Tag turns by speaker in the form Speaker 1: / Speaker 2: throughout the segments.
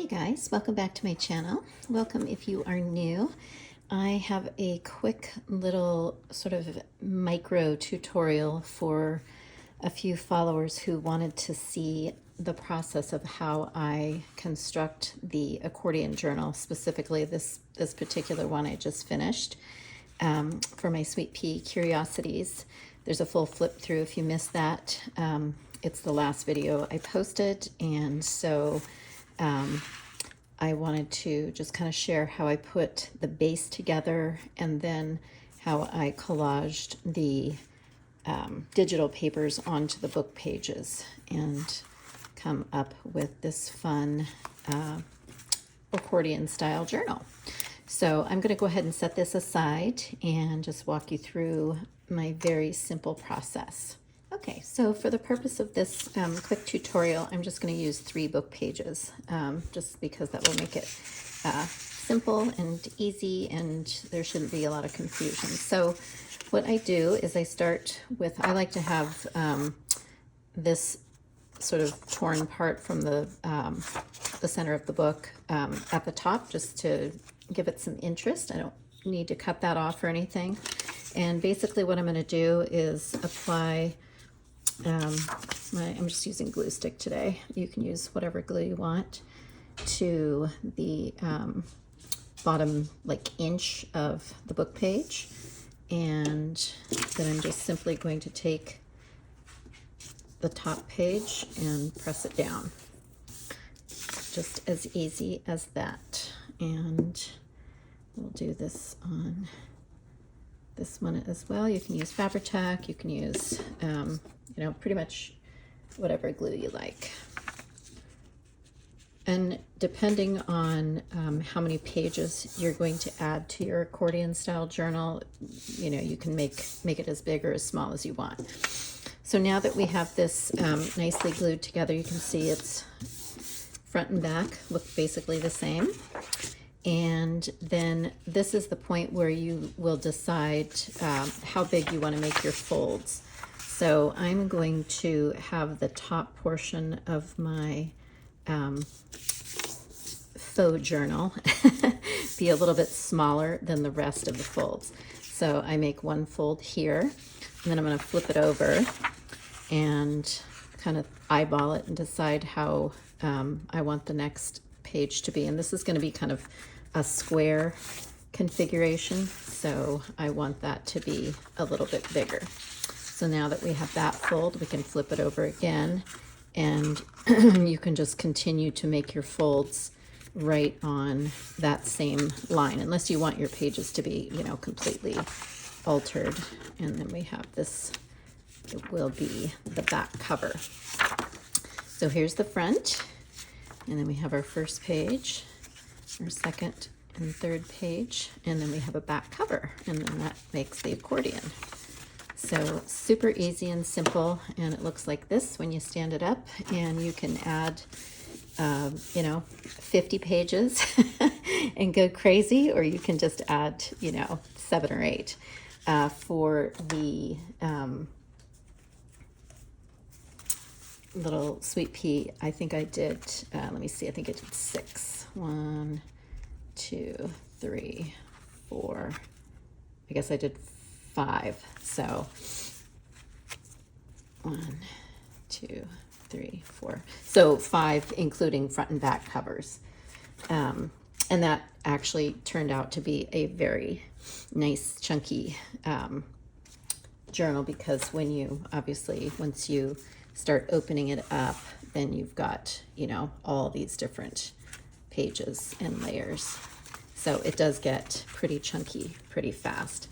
Speaker 1: Hey guys, welcome back to my channel. Welcome if you are new. I have a quick little sort of micro tutorial for a few followers who wanted to see the process of how I construct the accordion journal, specifically this particular one I just finished for my Sweet Pea Curiosities. There's a full flip through if you missed that. It's the last video I posted, and so I wanted to just kind of share how I put the base together and then how I collaged the digital papers onto the book pages and come up with this fun accordion style journal. So I'm going to go ahead and set this aside and just walk you through my very simple process. Okay, so for the purpose of this quick tutorial, I'm just going to use 3 book pages, just because that will make it simple and easy, and there shouldn't be a lot of confusion. So what I do is I start with, I like to have this sort of torn part from the center of the book at the top, just to give it some interest. I don't need to cut that off or anything. And basically what I'm going to do is apply I'm just using glue stick today. You can use whatever glue you want to the bottom like inch of the book page, and then I'm just simply going to take the top page and press it down. Just as easy as that. And we'll do this on this one as well. You can use Fabri-Tac, you can use you know, pretty much whatever glue you like. And depending on how many pages you're going to add to your accordion style journal, you know, you can make it as big or as small as you want. So now that we have this nicely glued together, you can see it's front and back look basically the same. And then this is the point where you will decide how big you want to make your folds. So I'm going to have the top portion of my faux journal be a little bit smaller than the rest of the folds. So I make one fold here, and then I'm going to flip it over and kind of eyeball it and decide how I want the next page to be. And this is going to be kind of a square configuration, so I want that to be a little bit bigger. So now that we have that fold, we can flip it over again, and you can just continue to make your folds right on that same line, unless you want your pages to be, you know, completely altered. And then we have this, it will be the back cover. So here's the front, and then we have our first page, our second and third page, and then we have a back cover, and then that makes the accordion. So super easy and simple, and it looks like this when you stand it up, and you can add you know, 50 pages and go crazy, or you can just add, you know, 7 or 8. For the little Sweet Pea, I think I did, let me see, I think I did 6. 1, 2, 3, 4. I guess I did 5. So 1, 2, 3, 4. So 5, including front and back covers. And that actually turned out to be a very nice chunky journal, because when you, obviously, once you start opening it up, then you've got, you know, all these different pages and layers. So it does get pretty chunky pretty fast.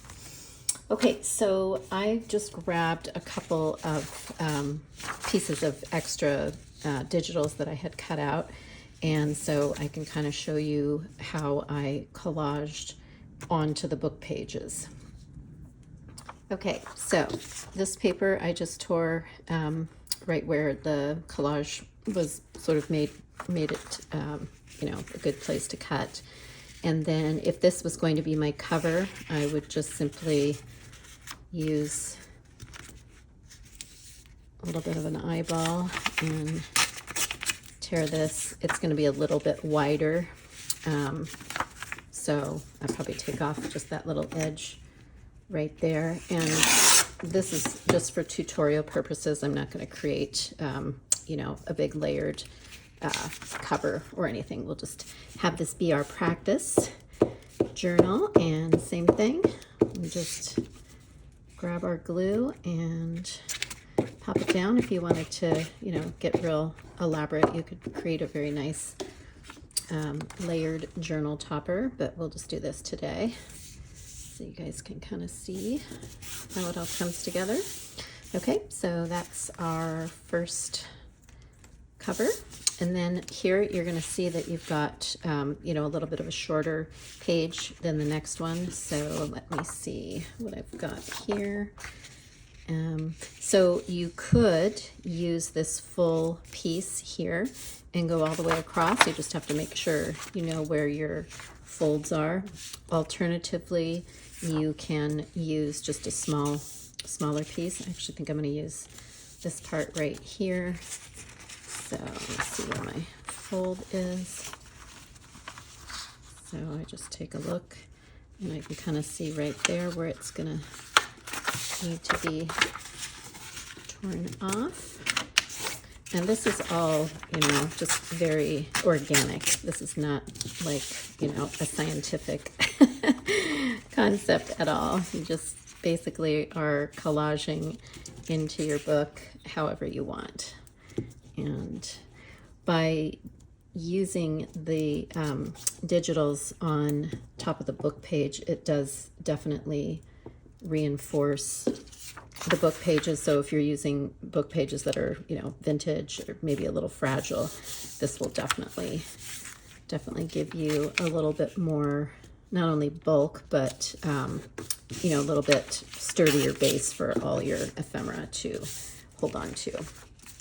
Speaker 1: Okay, so I just grabbed a couple of pieces of extra digitals that I had cut out, and so I can kind of show you how I collaged onto the book pages. Okay, so this paper I just tore right where the collage was sort of made it you know, a good place to cut. And then if this was going to be my cover, I would just simply use a little bit of an eyeball and tear this, it's going to be a little bit wider. So I'll probably take off just that little edge right there. And this is just for tutorial purposes. I'm not going to create, you know, a big layered cover or anything. We'll just have this be our practice journal. And same thing, we just grab our glue and pop it down. If you wanted to, you know, get real elaborate, you could create a very nice layered journal topper, but we'll just do this today so you guys can kind of see how it all comes together. Okay, so that's our first cover. And then here you're going to see that you've got, you know, a little bit of a shorter page than the next one. So let me see what I've got here. So you could use this full piece here and go all the way across. You just have to make sure you know where your folds are. Alternatively, you can use just a smaller piece. I actually think I'm going to use this part right here. So let's see where my fold is. So I just take a look and I can kind of see right there where it's going to need to be torn off. And this is all, you know, just very organic. This is not like, you know, a scientific concept at all. You just basically are collaging into your book however you want. And by using the digitals on top of the book page, it does definitely reinforce the book pages. So if you're using book pages that are, you know, vintage or maybe a little fragile, this will definitely give you a little bit more, not only bulk, but, you know, a little bit sturdier base for all your ephemera to hold on to.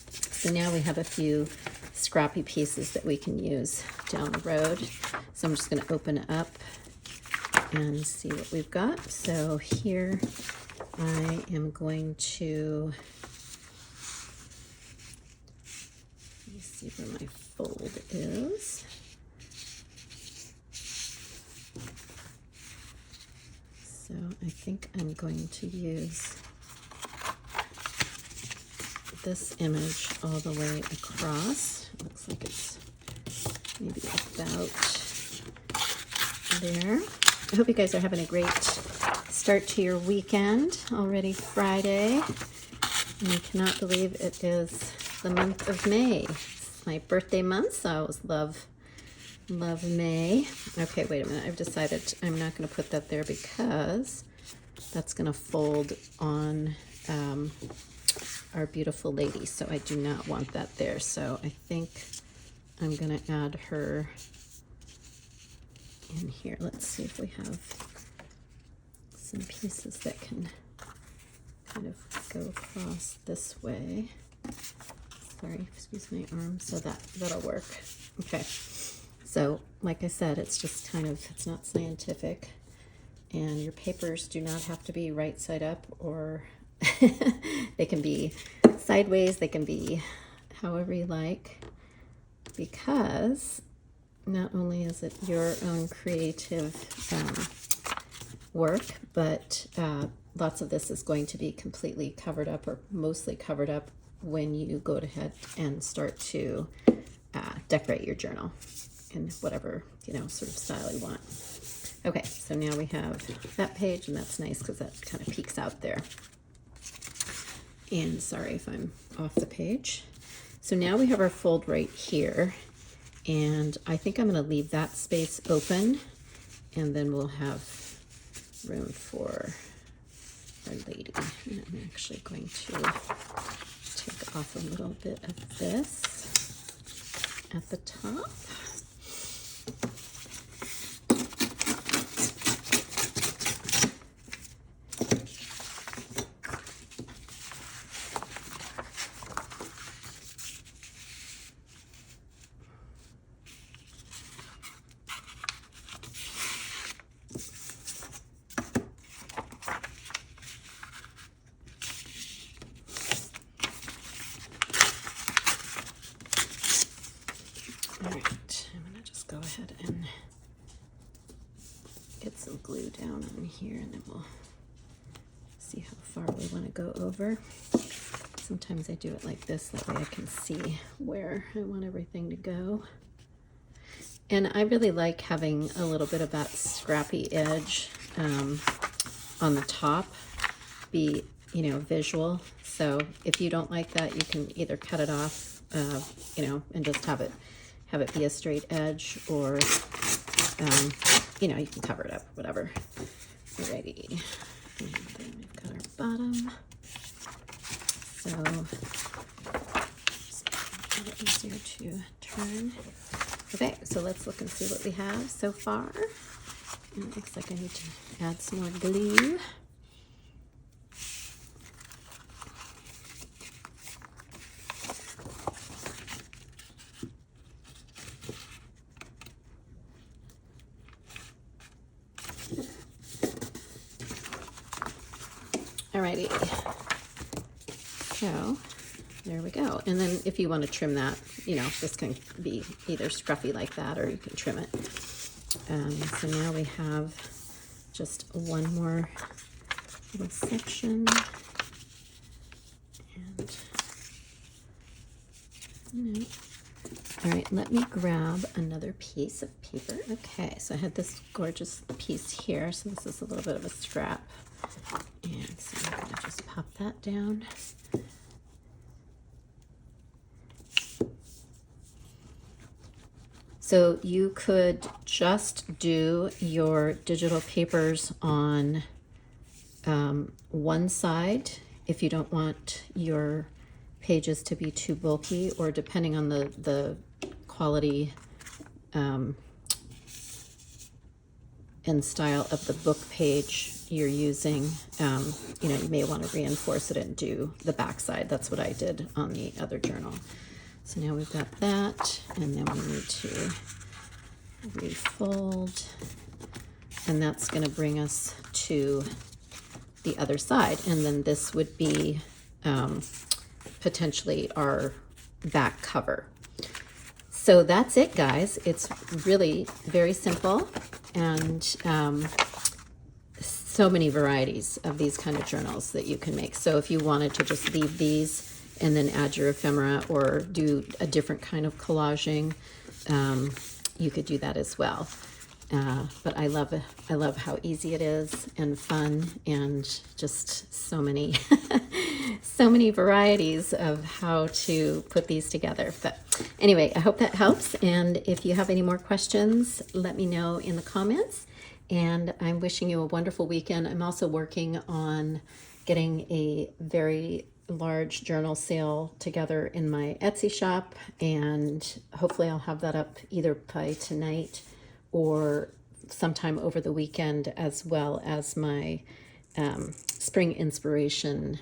Speaker 1: So now we have a few scrappy pieces that we can use down the road. So I'm just going to open it up and see what we've got. So here I am going to, let me see where my fold is. So I think I'm going to use this image all the way across. Looks like it's maybe about there. I hope you guys are having a great start to your weekend. Already Friday, and I cannot believe it is the month of May. It's my birthday month, so I always love May. Okay, wait a minute. I've decided I'm not going to put that there because that's going to fold on our beautiful lady, so I do not want that there. So I think I'm going to add her in here. Let's see if we have some pieces that can kind of go across this way. Sorry, excuse my arm. So that'll work. Okay. So like I said, it's just kind of, it's not scientific, and your papers do not have to be right side up, or they can be sideways, they can be however you like, because not only is it your own creative work, but lots of this is going to be completely covered up, or mostly covered up, when you go ahead and start to decorate your journal in whatever, you know, sort of style you want. Okay, so now we have that page, and that's nice because that kind of peeks out there. And sorry if I'm off the page. So now we have our fold right here, and I think I'm going to leave that space open, and then we'll have room for our lady. And I'm actually going to take off a little bit of this at the top. glue down on here, and then we'll see how far we want to go over. Sometimes I do it like this, that way I can see where I want everything to go. And I really like having a little bit of that scrappy edge on the top be, you know, visual. So if you don't like that, you can either cut it off, you know, and just have it be a straight edge, or you know, you can cover it up, whatever. Alrighty, and then we've got our bottom. So just a little easier to turn. Okay, so let's look and see what we have so far. And it looks like I need to add some more glue. Alrighty, so there we go. And then if you want to trim that, you know, this can be either scruffy like that, or you can trim it. So now we have just one more little section. And, you know, all right, let me grab another piece of paper. Okay, so I had this gorgeous piece here. So this is a little bit of a scrap. And so I'm gonna just pop that down. So you could just do your digital papers on one side if you don't want your pages to be too bulky, or depending on the quality and style of the book page you're using. You know, you may want to reinforce it and do the back side. That's what I did on the other journal. So now we've got that, and then we need to refold, and that's going to bring us to the other side, and then this would be potentially our back cover. So that's it, guys. It's really very simple, and so many varieties of these kind of journals that you can make. So if you wanted to just leave these and then add your ephemera, or do a different kind of collaging, you could do that as well. But I love how easy it is, and fun, and just so many so many varieties of how to put these together. But anyway, I hope that helps, and if you have any more questions, let me know in the comments. And I'm wishing you a wonderful weekend. I'm also working on getting a very large journal sale together in my Etsy shop, and hopefully I'll have that up either by tonight or sometime over the weekend, as well as my spring inspiration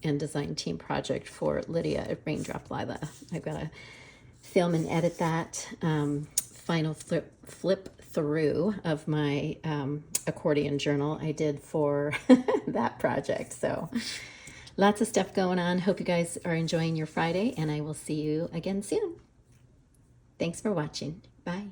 Speaker 1: and design team project for Lydia at Raindrop Lila. I've got to film and edit that final flip through of my accordion journal I did for that project. So lots of stuff going on. Hope you guys are enjoying your Friday, and I will see you again soon. Thanks for watching. Bye.